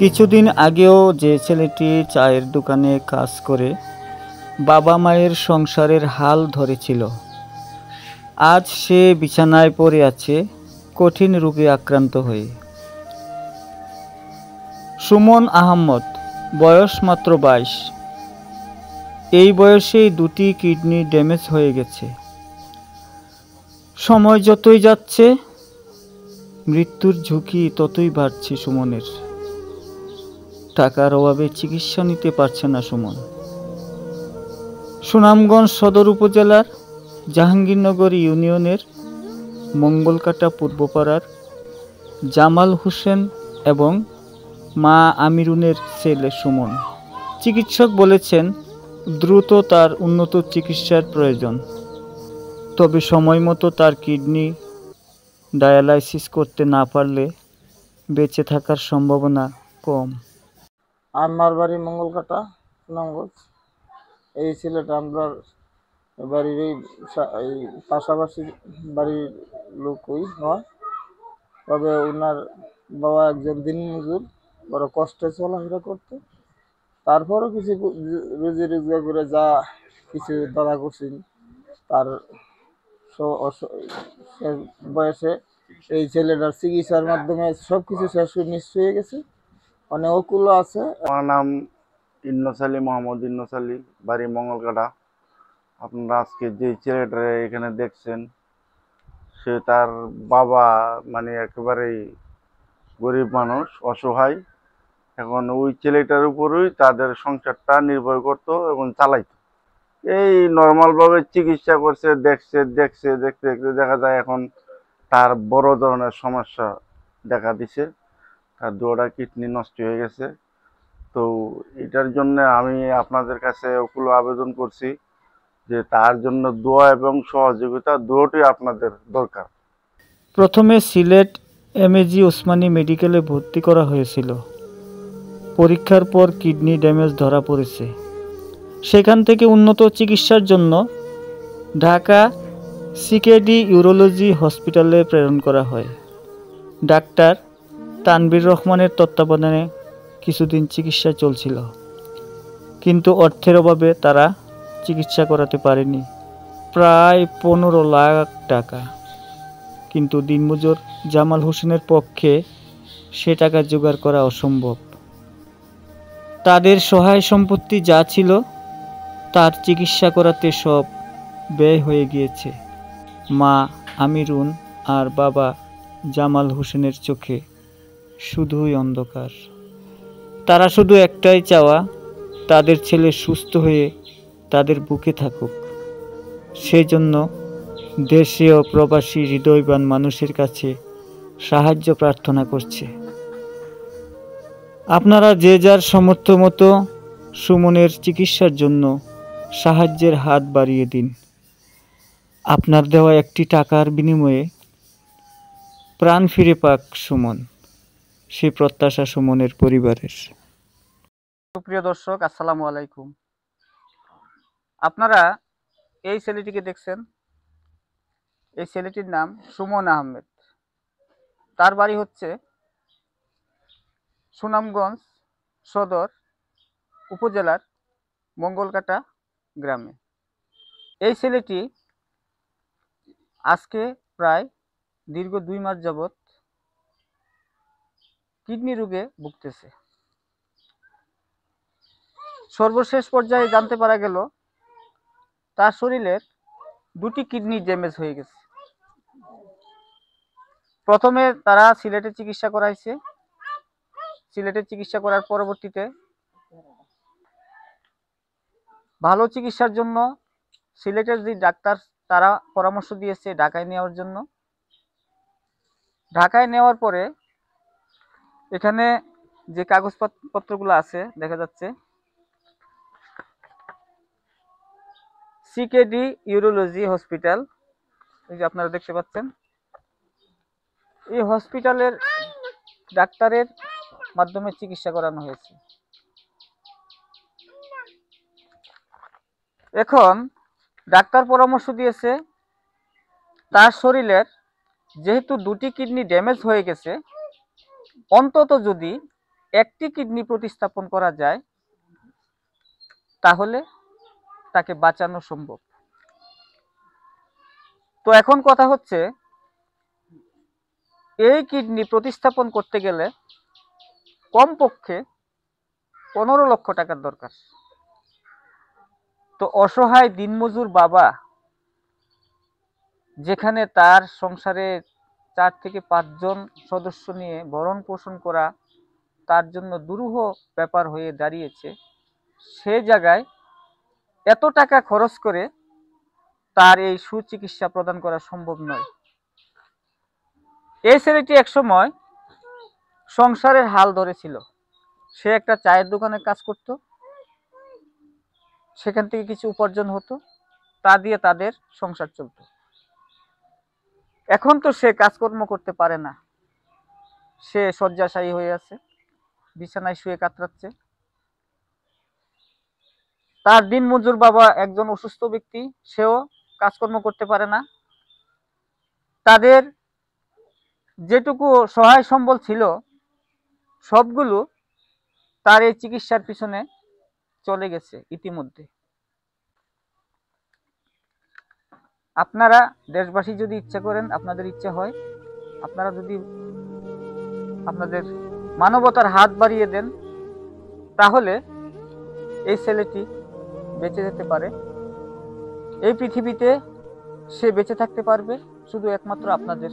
কিছুদিন আগেও যে ছেলেটি চায়ের দোকানে কাজ করে বাবা মায়ের সংসারের হাল ধরেছিল, আজ সে বিছানায় পড়ে আছে কঠিন রোগে আক্রান্ত হয়ে। সুমন আহমদ, বয়স মাত্র 22। এই বয়সেই দুটি কিডনি ড্যামেজ হয়ে গেছে। সময় যতই যাচ্ছে মৃত্যুর ঝুঁকি ততই বাড়ছে সুমনের। টাকার অভাবে চিকিৎসা নিতে পারছে না সুমন। সুনামগঞ্জ সদর উপজেলার জাহাঙ্গীরনগর ইউনিয়নের মঙ্গলকাটা পূর্বপাড়ার জামাল হোসেন এবং মা আমিরুনের ছেলে সুমন। চিকিৎসক বলেছেন দ্রুত তার উন্নত চিকিৎসার প্রয়োজন, তবে সময় মতো তার কিডনি ডায়ালাইসিস করতে না পারলে বেঁচে থাকার সম্ভাবনা কম। আমার বাড়ি মঙ্গলকাটা, সুনামগঞ্জ। এই ছেলেটা আমরা বাড়ির এই পাশাপাশি বাড়ির লোকই হয়, তবে ওনার বাবা একজন দিনমজুর, বড় কষ্টে চলাফেরা করতে। তারপরও কিছু রুজি রোজগার করে যা কিছু দাদা করছেন, তার বয়সে এই ছেলেটার চিকিৎসার মাধ্যমে সব কিছু শেষ নিশ্চয় হয়ে গেছে। অনেক ওকুলও আছে। আমার নাম ইন্নস আলী, মোহাম্মদ ইন্নস আলী, বাড়ি মঙ্গলকাটা। আপনারা আজকে যে ছেলেটা এখানে দেখছেন, সে তার বাবা মানে একেবারেই গরিব মানুষ, অসহায়। এখন ওই ছেলেটার উপরেই তাদের সংসারটা নির্ভর করতো এবং চালাইতো। এই নর্মালভাবে চিকিৎসা করছে, দেখতে দেখতে দেখা যায় এখন তার বড় ধরনের সমস্যা দেখা দিছে। তার দুটা কিডনি নষ্ট হয়ে গেছে। তো এটার জন্য আমি আপনাদের কাছে ওগুলো আবেদন করছি যে তার জন্য দোয়া এবং সহযোগিতা দুটোই আপনাদের দরকার। প্রথমে সিলেট এমএজি ওসমানী মেডিকেলে ভর্তি করা হয়েছিল। পরীক্ষার পর কিডনি ড্যামেজ ধরা পড়েছে। সেখান থেকে উন্নত চিকিৎসার জন্য ঢাকা সিকেডি ইউরোলজি হসপিটালে প্রেরণ করা হয়। ডাক্তার তানভীর রহমানের তত্ত্বাবধানে কিছুদিন চিকিৎসা চলছিল, কিন্তু অর্থের অভাবে তারা চিকিৎসা করাতে পারেনি। প্রায় 15 লাখ টাকা, কিন্তু দিনমজুর জামাল হোসেনের পক্ষে সে টাকা জোগাড় করা অসম্ভব। তাদের সহায় সম্পত্তি যা ছিল তার চিকিৎসা করাতে সব ব্যয় হয়ে গিয়েছে। মা আমিরুন আর বাবা জামাল হোসেনের চোখে শুধুই অন্ধকার। তারা শুধু একটাই চাওয়া, তাদের ছেলে সুস্থ হয়ে তাদের বুকে থাকুক। সেই জন্য দেশে ও প্রবাসী হৃদয়বান মানুষের কাছে সাহায্য প্রার্থনা করছে। আপনারা যে যার সামর্থ্য মতো সুমনের চিকিৎসার জন্য সাহায্যের হাত বাড়িয়ে দিন। আপনার দেওয়া একটি টাকার বিনিময়ে প্রাণ ফিরে পাক সুমন, সে প্রত্যাশা সুমনের পরিবারের। সুপ্রিয় দর্শক, আসসালামু আলাইকুম। আপনারা এই ছেলেটিকে দেখছেন, এই ছেলেটির নাম সুমন আহমেদ। তার বাড়ি হচ্ছে সুনামগঞ্জ সদর উপজেলার মঙ্গলকাটা গ্রামে। এই ছেলেটি আজকে প্রায় দীর্ঘ 2 মাস যাবৎ কিডনি রোগে ভুগতেছে। সর্বশেষ পর্যায়ে জানতে পারা গেল তার শরীরের 2টি কিডনি ড্যামেজ হয়ে গেছে। প্রথমে তারা সিলেটে চিকিৎসা করাইছে। সিলেটে চিকিৎসা করার পরবর্তীতে ভালো চিকিৎসার জন্য সিলেটের যে ডাক্তার তারা পরামর্শ দিয়েছে ঢাকায় নেওয়ার জন্য। ঢাকায় নেওয়ার পরে এখানে যে কাগজপত্রগুলো আছে দেখা যাচ্ছে, সিকেডি ইউরোলজি হসপিটাল, এই যে আপনারা দেখতে পাচ্ছেন। এই হসপিটালের ডাক্তারের মাধ্যমে চিকিৎসা করানো হয়েছে। এখন ডাক্তার পরামর্শ দিয়েছে তার শরীরের যেহেতু 2টি কিডনি ড্যামেজ হয়ে গেছে, অন্তত যদি একটি কিডনি প্রতিস্থাপন করা যায় তাহলে তাকে বাঁচানো সম্ভব। তো এখন কথা হচ্ছে, এই কিডনি প্রতিস্থাপন করতে গেলে কমপক্ষে 15 লক্ষ টাকার দরকার। তো অসহায় দিনমজুর বাবা, যেখানে তার সংসারে 4 থেকে 5 জন সদস্য নিয়ে ভরণ পোষণ করা তার জন্য দুরূহ ব্যাপার হয়ে দাঁড়িয়েছে, সে জায়গায় এত টাকা খরচ করে তার এই সুচিকিৎসা প্রদান করা সম্ভব নয়। এই ছেলেটি একসময় সংসারের হাল ধরেছিল। সে একটা চায়ের দোকানে কাজ করত, সেখান থেকে কিছু উপার্জন হতো, তা দিয়ে তাদের সংসার চলত। এখন তো সে কাজকর্ম করতে পারে না, সে শয্যাশায়ী হয়ে আছে, বিছানায় শুয়ে কাতরাচ্ছে। তার দিনমজুর বাবা একজন অসুস্থ ব্যক্তি, সেও কাজকর্ম করতে পারে না। তাদের যেটুকু সহায় সম্বল ছিল সবগুলো তার এই চিকিৎসার পিছনে চলে গেছে ইতিমধ্যে। আপনারা দেশবাসী যদি ইচ্ছা করেন, আপনাদের ইচ্ছা হয়, আপনারা যদি আপনাদের মানবতার হাত বাড়িয়ে দেন, তাহলে এই ছেলেটি বেঁচে যেতে পারে। এই পৃথিবীতে সে বেঁচে থাকতে পারবে শুধু একমাত্র আপনাদের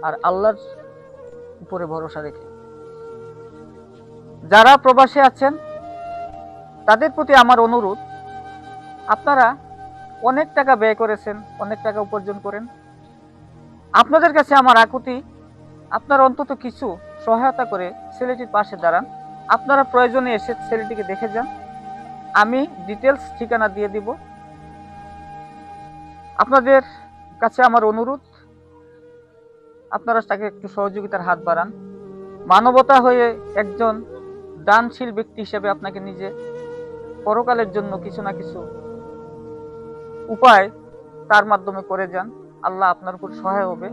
আর আল্লাহর উপরে ভরসা রেখে। যারা প্রবাসে আছেন তাদের প্রতি আমার অনুরোধ, আপনারা অনেক টাকা ব্যয় করেছেন, অনেক টাকা উপার্জন করেন। আপনাদের কাছে আমার আকুতি, আপনারা অন্তত কিছু সহায়তা করে ছেলেটির পাশে দাঁড়ান। আপনারা প্রয়োজনে এসে ছেলেটিকে দেখে যান, আমি ডিটেলস ঠিকানা দিয়ে দিব। আপনাদের কাছে আমার অনুরোধ, আপনারা তাকে একটু সহযোগিতার হাত বাড়ান। মানবতা হয়ে একজন দানশীল ব্যক্তি হিসেবে আপনাকে নিজে পরকালের জন্য কিছু না কিছু উপায় তার মাধ্যমে করে যান, আল্লাহ আপনার উপর সহায় হবে।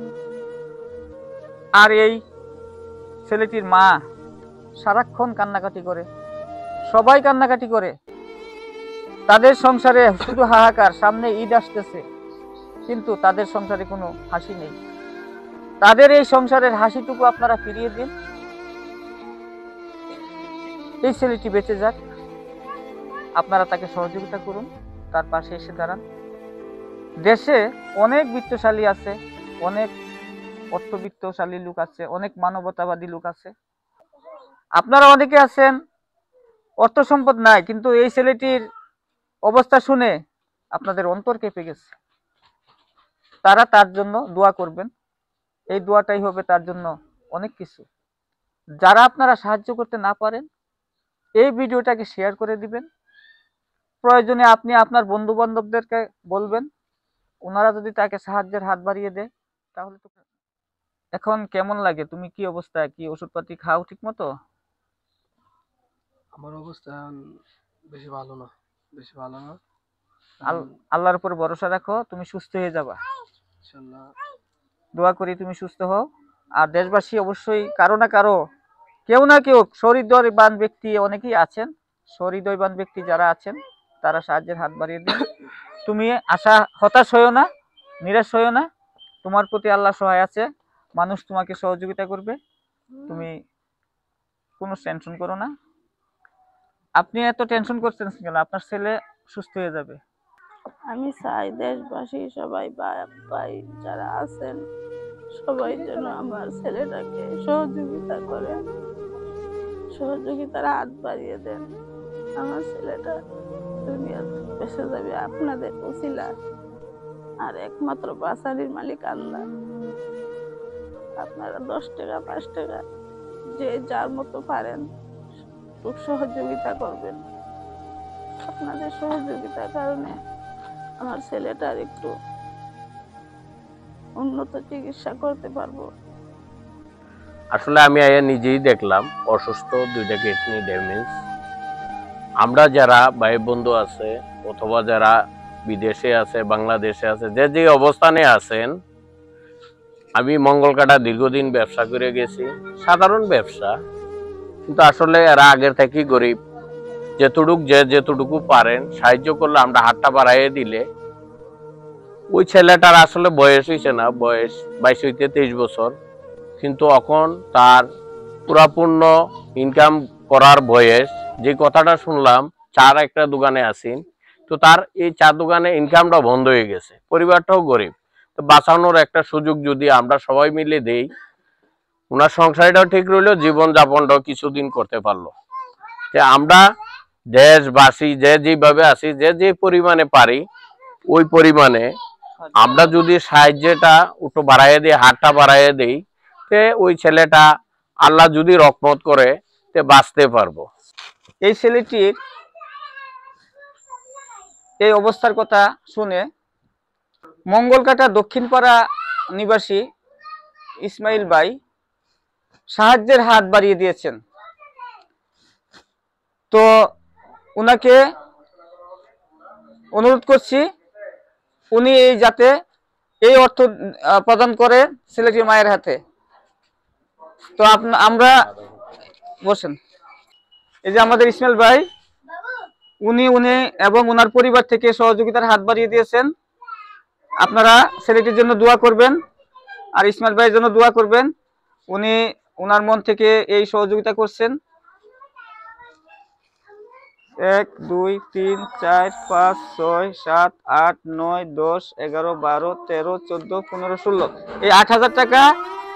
আর এই ছেলেটির মা সারাক্ষণ কান্নাকাটি করে, সবাই কান্নাকাটি করে, তাদের সংসারে শুধু হাহাকার। সামনে ঈদ আসতেছে, কিন্তু তাদের সংসারে কোনো হাসি নেই। তাদের এই সংসারের হাসিটুকু আপনারা ফিরিয়ে দিন, এই ছেলেটি বেঁচে যাক। আপনারা তাকে সহযোগিতা করুন, তার পাশে এসে দাঁড়ান। দেশে অনেক বিত্তশালী আছে, অনেক অর্থবিত্তশালী লোক আছে, অনেক মানবতাবাদী লোক আছে। আপনারা অনেকে আছেন অর্থ সম্পদ নাই, কিন্তু এই ছেলেটির অবস্থা শুনে আপনাদের অন্তর কেঁপে গেছে। তারা তার জন্য দোয়া করবেন, এই দোয়াটাই হবে তার জন্য অনেক কিছু। যারা আপনারা সাহায্য করতে না পারেন, এই ভিডিওটাকে শেয়ার করে দিবেন। প্রয়োজনে আপনি আপনার বন্ধু বান্ধবদেরকে বলবেন, ওনারা যদি তাকে সাহায্যের হাত বাড়িয়ে দেয় তাহলে তো। এখন কেমন লাগে? তুমি কি অবস্থা? কি ওষুধপাতি খাও ঠিক মতো? আমার অবস্থা এখন বেশি ভালো না, বেশি ভালো না। আল্লাহর উপর ভরসা রাখো, তুমি সুস্থ হয়ে যাবা ইনশাআল্লাহ। দোয়া করি তুমি সুস্থ হও। আর দেশবাসী অবশ্যই কারো না কারো, কেউ না কেউ সহৃদয়বান ব্যক্তি অনেকেই আছেন, সহৃদয়বান ব্যক্তি যারা আছেন তারা সাহায্যের হাত বাড়িয়ে দিন। তুমি হতাশ হইও না, নিরাশ হইও না, তোমার প্রতি আল্লাহ সহায় আছে, মানুষ তোমাকে সহযোগিতা করবে, তুমি কোনো টেনশন করো না। আপনি এত টেনশন করছেন কেন? আপনার ছেলে সুস্থ হয়ে যাবে। আমি চাই দেশবাসী সবাই ভাই যারা আছেন সবাই যেন আমার ছেলেটাকে সহযোগিতা করেন, সহযোগিতার হাত বাড়িয়ে দেন। আমার ছেলেটা দুনিয়াতে বেঁচে যাবে আপনাদের উসিলা, আর একমাত্র বাঁচানির মালিক আল্লাহ। আপনারা 10 টাকা 5 টাকা যে যার মতো পারেন খুব সহযোগিতা করবেন। আপনাদের সহযোগিতার কারণে আমার ছেলেটার একটু উন্নত চিকিৎসা করতে পারবো। আসলে আমি নিজেই দেখলাম অসুস্থ, 2টা কিডনি ড্যামেজ। আমরা যারা ভাই বন্ধু আছে অথবা যারা বিদেশে আছে, বাংলাদেশে আছে, যে যে অবস্থানে আছেন, আমি মঙ্গলকাটা দীর্ঘদিন ব্যবসা করে গেছি, সাধারণ ব্যবসা। কিন্তু আসলে এরা আগের থেকেই গরিব। যেতটুকু পারেন সাহায্য করলে, আমরা হাতটা বাড়াইয়ে দিলে, ওই ছেলেটার আসলে বয়স হয়েছে না, বয়স 22 হইতে 23 বছর, কিন্তু এখন তার পুরাপূর্ণ ইনকাম করার বয়স। যে কথাটা শুনলাম, চার একটা দোকানে আছেন, তো তার এই চা দোকানে ইনকামটা বন্ধ হয়ে গেছে, পরিবারটাও গরিব। তো বাঁচানোর একটা সুযোগ যদি আমরা সবাই মিলে দেই, ওনার সংসারটাও ঠিক রইলো, জীবন যাপনটাও কিছুদিন করতে পারলো। আমরা দেশবাসী যে যেভাবে আছি, যে যে পরিমাণে পারি ওই পরিমাণে আমরা যদি সাহায্যটা একটু বাড়াইয়ে দিই, হাতটা বাড়াইয়ে দিই, তে ওই ছেলেটা আল্লাহ যদি রহমত করে তে বাঁচতে পারবো। এই ছেলেটির এই অবস্থার কথা শুনে মঙ্গলকাটা দক্ষিণপাড়া নিবাসী ইসমাইল ভাই সাহায্যের হাত বাড়িয়ে দিয়েছেন। তো উনাকে অনুরোধ করছি উনি এই যাতে এই অর্থ প্রদান করে ছেলেটির মায়ের হাতে। তো আমরা বসেন। এই যে আমাদের ইসমাইল ভাই, উনি এবং ওনার পরিবার থেকে সহযোগিতার হাত বাড়িয়ে দিয়েছেন। আপনারা ছেলেটির জন্য দোয়া করবেন আর ইসমাইল ভাইয়ের জন্য দোয়া করবেন। উনি ওনার মন থেকে এই সহযোগিতা করছেন। 1 2 3 4 5 6 7 8 9 10 11 12 13 14 15 16 এই 8,000 টাকা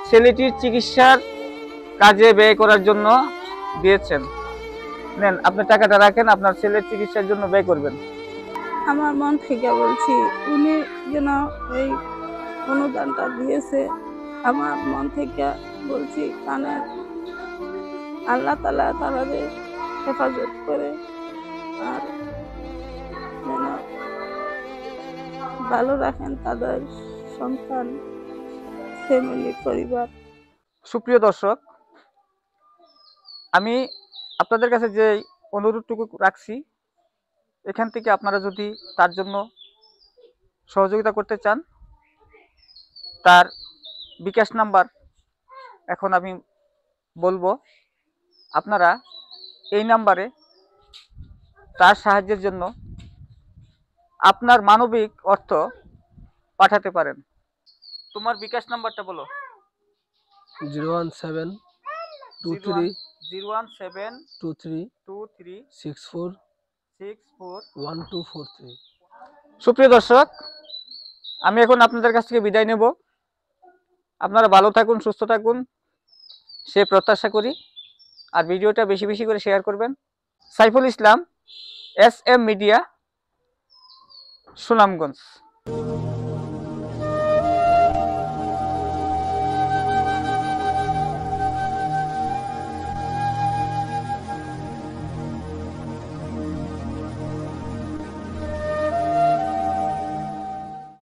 ছেলেটির চিকিৎসার কাজে ব্যয় করার জন্য দিয়েছেন। নেন, আপনি টাকাটা রাখেন, আপনার ছেলের চিকিৎসার জন্য ব্যয় করবেন। আমার মন থেকে বলছি উনি যেন এই অনুদানটা দিয়েছে, আমার মন থেকে বলছি কানে আল্লাহ তাআলা তাদের হেফাজত করে আর যেন ভালো রাখেন তাদের সন্তান, ফ্যামিলি, পরিবার। সুপ্রিয় দর্শক, আমি আপনাদের কাছে যে অনুরোধটুকু রাখছি, এখান থেকে আপনারা যদি তার জন্য সহযোগিতা করতে চান, তার বিকাশ নাম্বার এখন আমি বলবো। আপনারা এই নাম্বারে তার সাহায্যের জন্য আপনার মানবিক অর্থ পাঠাতে পারেন। তোমার বিকাশ নাম্বারটা বলো। 017 23 017 23 23 64 64 1243। সুপ্রিয় দর্শক, আমি এখন আপনাদের কাছ থেকে বিদায় নেব। আপনারা ভালো থাকুন, সুস্থ থাকুন সে প্রত্যাশা করি। আর ভিডিওটা বেশি বেশি করে শেয়ার করবেন। Saiful Islam, SM media, Sunamganj.